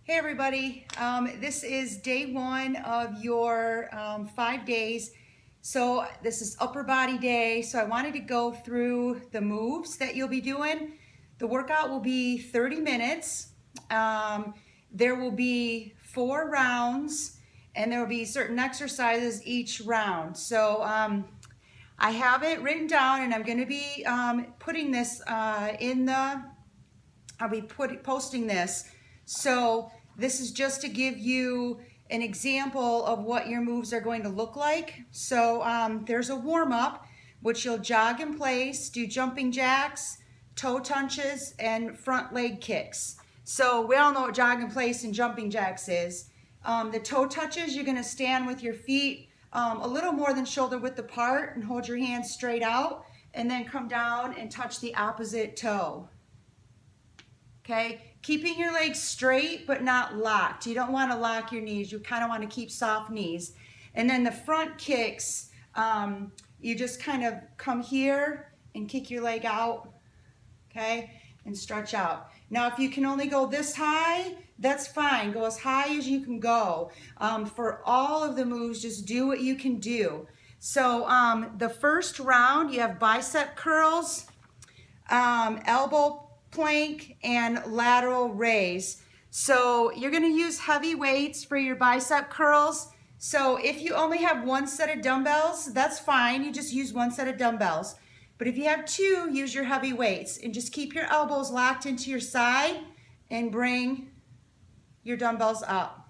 Hey everybody, this is day one of your 5 days. So this is upper body day. So I wanted to go through the moves that you'll be doing. The workout will be 30 minutes. There will be 4 rounds and there will be certain exercises each round. So I have it written down and I'm going to be putting this I'll be posting this. So this is just to give you an example of what your moves are going to look like. So there's a warm-up, which you'll jog in place, do jumping jacks, toe touches, and front leg kicks. So we all know what jog in place and jumping jacks is. The toe touches, you're going to stand with your feet a little more than shoulder width apart and hold your hands straight out, and then come down and touch the opposite toe. Okay, keeping your legs straight but not locked. You don't want to lock your knees. You kind of want to keep soft knees. And then the front kicks, you just kind of come here and kick your leg out, okay, and stretch out. Now, if you can only go this high, that's fine. Go as high as you can go. For all of the moves, just do what you can do. So the first round, you have bicep curls, elbow plank, and lateral raise. So you're going to use heavy weights for your bicep curls. So if you only have one set of dumbbells, that's fine. You just use one set of dumbbells. But if you have two, use your heavy weights and just keep your elbows locked into your side and bring your dumbbells up.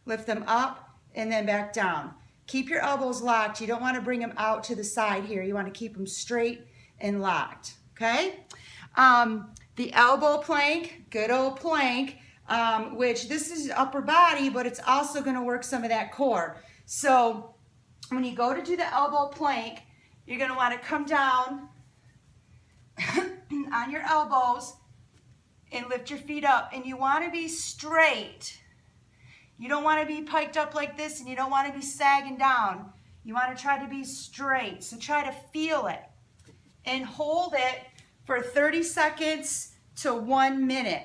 Lift them up and then back down. Keep your elbows locked. You don't want to bring them out to the side here. You want to keep them straight and locked, okay? The elbow plank, good old plank, which this is upper body, but it's also going to work some of that core. So when you go to do the elbow plank, you're going to want to come down on your elbows and lift your feet up. And you want to be straight. You don't want to be piked up like this, and you don't want to be sagging down. You want to try to be straight. So try to feel it and hold it for 30 seconds to 1 minute,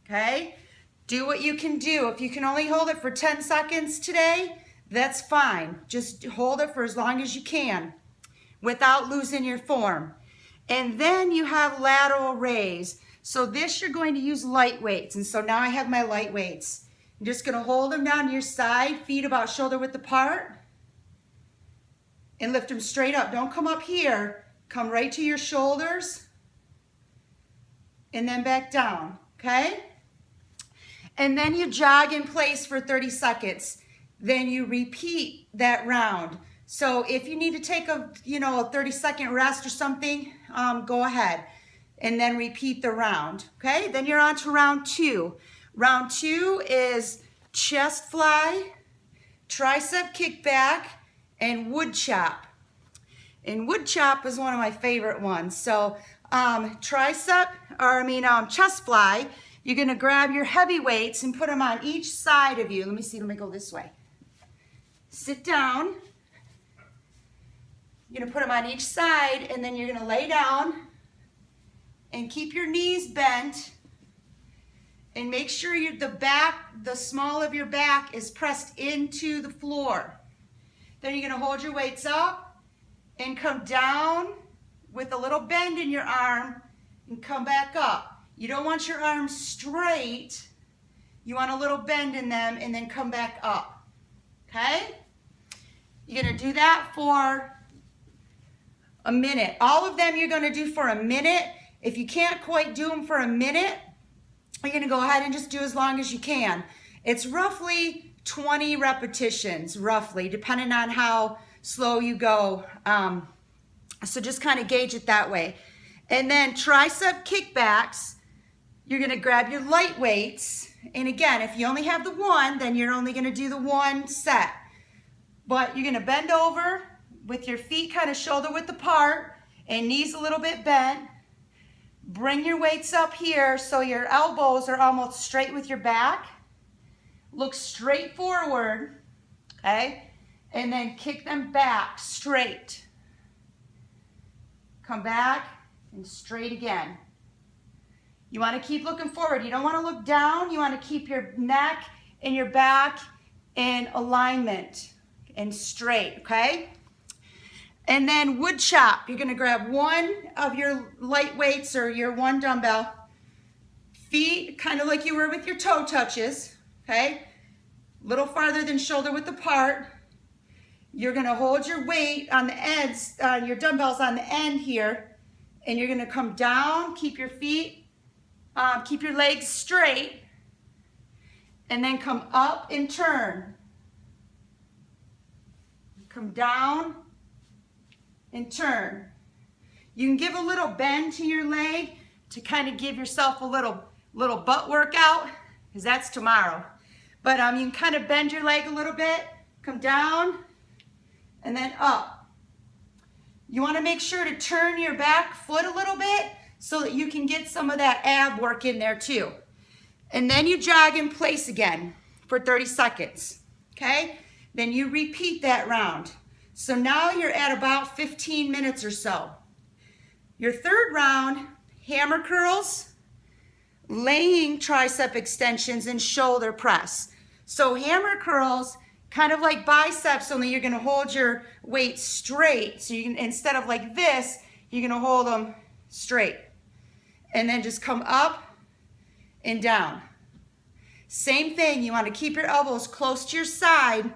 okay? Do what you can do. If you can only hold it for 10 seconds today, that's fine. Just hold it for as long as you can without losing your form. And then you have lateral raise. So this you're going to use light weights. And so now I have my light weights. I'm just going to hold them down to your side, feet about shoulder width apart, and lift them straight up. Don't come up here. Come right to your shoulders and then back down, okay? And then you jog in place for 30 seconds. Then you repeat that round. So if you need to take a 30-second rest or something, go ahead and then repeat the round, okay? Then you're on to round 2. Round 2 is chest fly, tricep kickback, and wood chop. And wood chop is one of my favorite ones. So chest fly, you're going to grab your heavy weights and put them on each side of you. Let me go this way. Sit down. You're going to put them on each side, and then you're going to lay down and keep your knees bent, and make sure the small of your back is pressed into the floor. Then you're going to hold your weights up and come down with a little bend in your arm and come back up. You don't want your arms straight. You want a little bend in them and then come back up, okay? You're going to do that for a minute. All of them you're going to do for a minute. If you can't quite do them for a minute, you're going to go ahead and just do as long as you can. It's roughly 20 repetitions, roughly, depending on how slow you go. So just kind of gauge it that way. And then tricep kickbacks, you're going to grab your light weights. And again, if you only have the one, then you're only going to do the one set. But you're going to bend over with your feet kind of shoulder width apart and knees a little bit bent. Bring your weights up here so your elbows are almost straight with your back. Look straight forward, okay? And then kick them back straight. Come back and straight again. You want to keep looking forward. You don't want to look down. You want to keep your neck and your back in alignment and straight, okay? And then wood chop. You're going to grab one of your light weights or your one dumbbell. Feet kind of like you were with your toe touches, okay? A little farther than shoulder width apart. You're going to hold your weight on the ends, your dumbbells on the end here, and you're going to come down, keep your feet, keep your legs straight, and then come up and turn. Come down and turn. You can give a little bend to your leg to kind of give yourself a little butt workout, because that's tomorrow. But you can kind of bend your leg a little bit, come down, and then up. You want to make sure to turn your back foot a little bit so that you can get some of that ab work in there too. And then you jog in place again for 30 seconds, okay? Then you repeat that round. So now you're at about 15 minutes or so. Your third round, hammer curls, laying tricep extensions, and shoulder press. So hammer curls, kind of like biceps, only you're gonna hold your weight straight. So you can, instead of like this, you're gonna hold them straight. And then just come up and down. Same thing, you wanna keep your elbows close to your side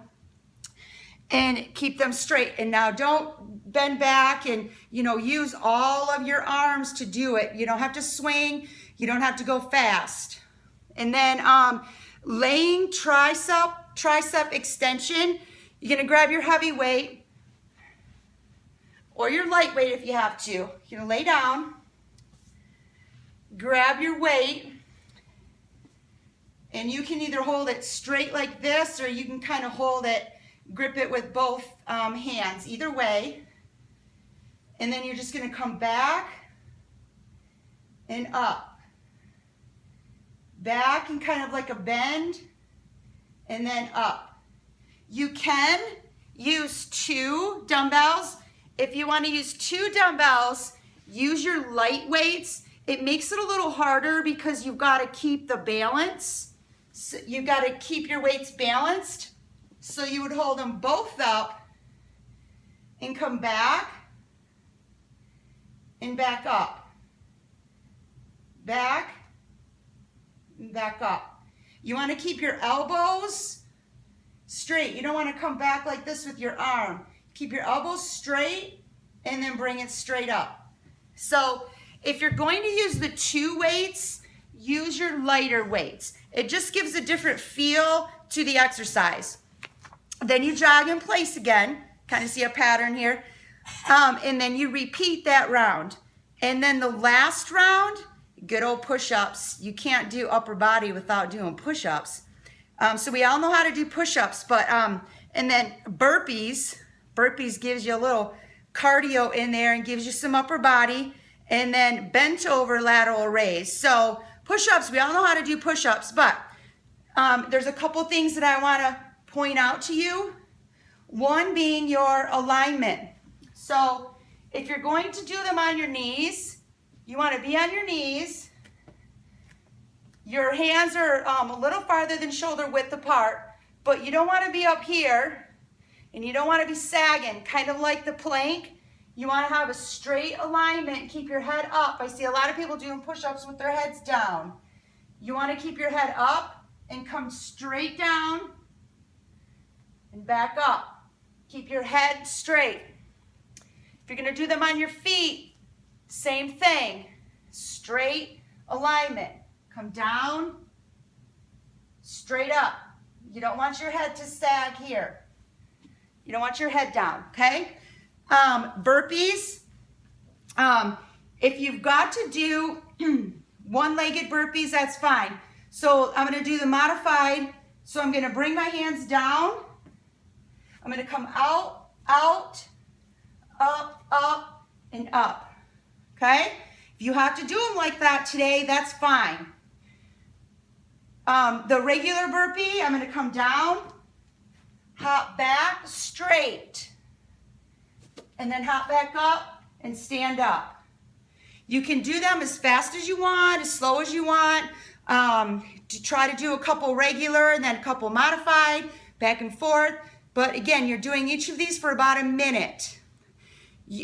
and keep them straight. And now don't bend back and use all of your arms to do it. You don't have to swing, you don't have to go fast. And then laying tricep extension, you're gonna grab your heavy weight or your light weight if you have to. You're gonna lay down, grab your weight, and you can either hold it straight like this or you can kind of hold it, grip it with both hands, either way. And then you're just gonna come back and up. Back and kind of like a bend, and then up. You can use 2 dumbbells. If you want to use 2 dumbbells, use your light weights. It makes it a little harder because you've got to keep the balance. So you've got to keep your weights balanced. So you would hold them both up and come back and back up. Back and back up. You want to keep your elbows straight. You don't want to come back like this with your arm. Keep your elbows straight and then bring it straight up. So if you're going to use the 2 weights, use your lighter weights. It just gives a different feel to the exercise. Then you jog in place again. Kind of see a pattern here. And then you repeat that round. And then the last round, good old push-ups. You can't do upper body without doing push-ups. So we all know how to do push-ups, but and then burpees. Burpees gives you a little cardio in there and gives you some upper body. And then bent over lateral raise. So push-ups, we all know how to do push-ups, but there's a couple things that I want to point out to you. One being your alignment. So if you're going to do them on your knees, you want to be on your knees. Your hands are a little farther than shoulder width apart, but you don't want to be up here, and you don't want to be sagging, kind of like the plank. You want to have a straight alignment, keep your head up. I see a lot of people doing push-ups with their heads down. You want to keep your head up and come straight down and back up. Keep your head straight. If you're going to do them on your feet, same thing. Straight alignment. Come down, straight up. You don't want your head to sag here. You don't want your head down, okay? Burpees. If you've got to do one-legged burpees, that's fine. So I'm going to do the modified. So I'm going to bring my hands down. I'm going to come out, out, up, and up. Okay? If you have to do them like that today, that's fine. The regular burpee, I'm going to come down, hop back, straight, and then hop back up and stand up. You can do them as fast as you want, as slow as you want. To try to do a couple regular and then a couple modified, back and forth. But again, you're doing each of these for about a minute.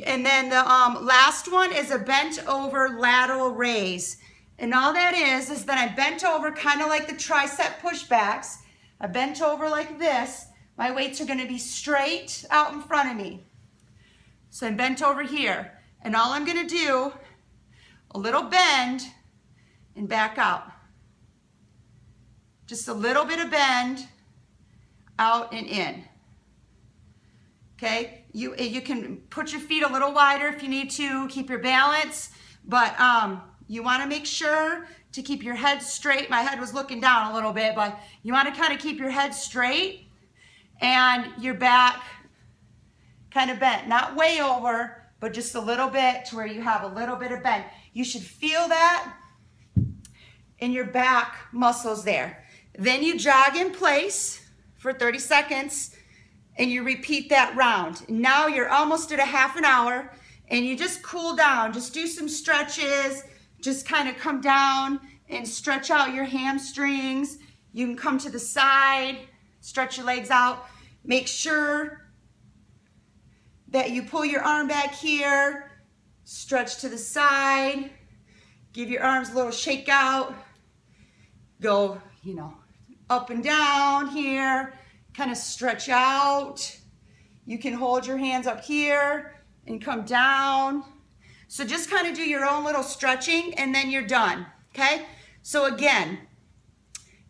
And then the last one is a bent over lateral raise. And all that is that I bent over kind of like the tricep pushbacks. I bent over like this. My weights are going to be straight out in front of me. So I'm bent over here. And all I'm going to do, a little bend and back out. Just a little bit of bend, out and in. Okay, you can put your feet a little wider if you need to, keep your balance, but you want to make sure to keep your head straight. My head was looking down a little bit, but you want to kind of keep your head straight and your back kind of bent, not way over, but just a little bit to where you have a little bit of bend. You should feel that in your back muscles there. Then you jog in place for 30 seconds and you repeat that round. Now you're almost at a half an hour and you just cool down. Just do some stretches. Just kind of come down and stretch out your hamstrings. You can come to the side, stretch your legs out. Make sure that you pull your arm back here, stretch to the side, give your arms a little shake out. Go, up and down here, kind of stretch out. You can hold your hands up here and come down. So just kind of do your own little stretching and then you're done, okay? So again,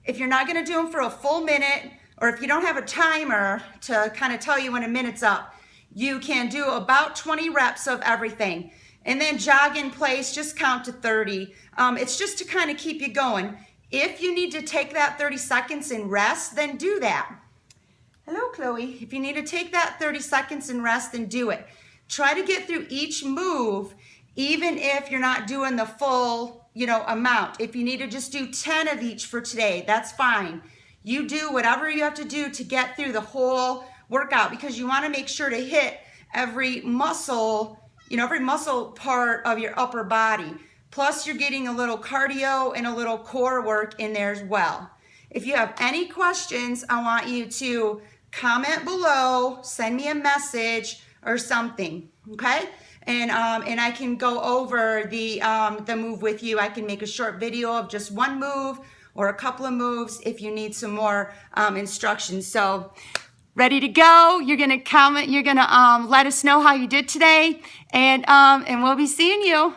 if you're not gonna do them for a full minute, or if you don't have a timer to kind of tell you when a minute's up, you can do about 20 reps of everything. And then jog in place, just count to 30. It's just to kind of keep you going. If you need to take that 30 seconds and rest, then do that. Hello, Chloe. If you need to take that 30 seconds and rest, then do it. Try to get through each move, even if you're not doing the full, amount. If you need to just do 10 of each for today, that's fine. You do whatever you have to do to get through the whole workout because you want to make sure to hit every muscle, every muscle part of your upper body. Plus, you're getting a little cardio and a little core work in there as well. If you have any questions, I want you to comment below, send me a message or something, okay? And I can go over the move with you. I can make a short video of just one move or a couple of moves if you need some more instructions. So, ready to go? You're gonna comment. You're gonna let us know how you did today, and we'll be seeing you.